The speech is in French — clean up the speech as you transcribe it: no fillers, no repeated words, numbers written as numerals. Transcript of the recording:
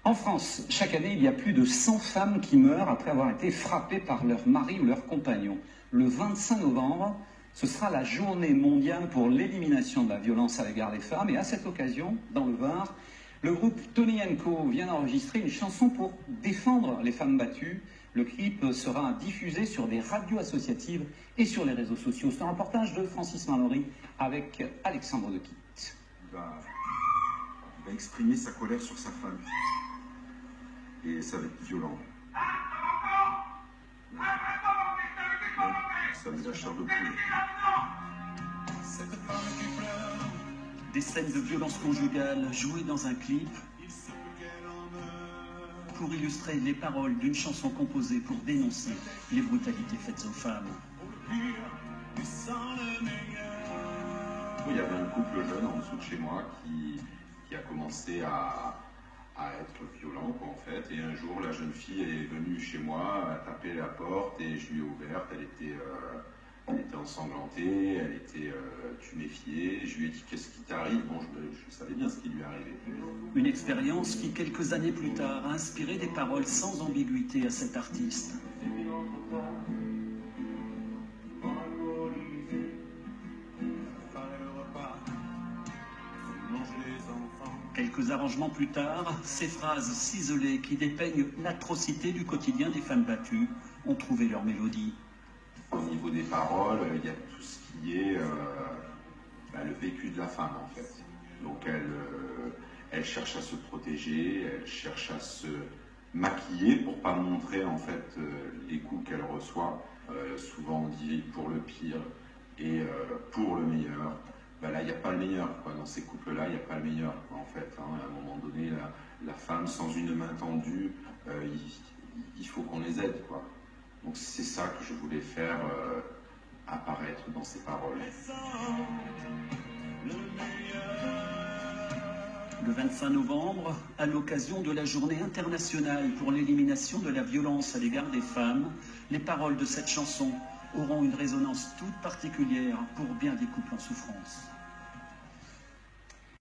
En France, chaque année, il y a plus de 100 femmes qui meurent après avoir été frappées par leur mari ou leur compagnon. Le 25 novembre, ce sera la journée mondiale pour l'élimination de la violence à l'égard des femmes. Et à cette occasion, dans le Var, le groupe Tony & Co vient d'enregistrer une chanson pour défendre les femmes battues. Le clip sera diffusé sur des radios associatives et sur les réseaux sociaux. C'est un reportage de Francis Mallory avec Alexandre Dequitte. Il va exprimer sa colère sur sa femme. Et ça va être violent. Ça met la chair de poule. Des scènes de violence conjugale jouées dans un clip pour illustrer les paroles d'une chanson composée pour dénoncer les brutalités faites aux femmes. Il y avait un couple jeune en dessous de chez moi qui a commencé à être violent, quoi, en fait. Et un jour, la jeune fille est venue chez moi, a tapé la porte et je lui ai ouverte. Elle était ensanglantée, elle était tuméfiée. Je lui ai dit « Qu'est-ce qui t'arrive ?» Bon, je savais bien ce qui lui arrivait. Une expérience qui, quelques années plus tard, a inspiré des paroles sans ambiguïté à cet artiste. Quelques arrangements plus tard, ces phrases ciselées qui dépeignent l'atrocité du quotidien des femmes battues ont trouvé leur mélodie. Au niveau des paroles, il y a tout ce qui est le vécu de la femme, en fait. Donc elle cherche à se protéger, elle cherche à se maquiller pour pas montrer en fait les coups qu'elle reçoit. Souvent on dit pour le pire et pour le meilleur. Là, il n'y a pas le meilleur, quoi. Dans ces couples-là, il n'y a pas le meilleur, quoi, en fait. À un moment donné, la femme, sans une main tendue, il faut qu'on les aide, quoi. Donc c'est ça que je voulais faire apparaître dans ces paroles. Le 25 novembre, à l'occasion de la journée internationale pour l'élimination de la violence à l'égard des femmes, les paroles de cette chanson auront une résonance toute particulière pour bien des couples en souffrance.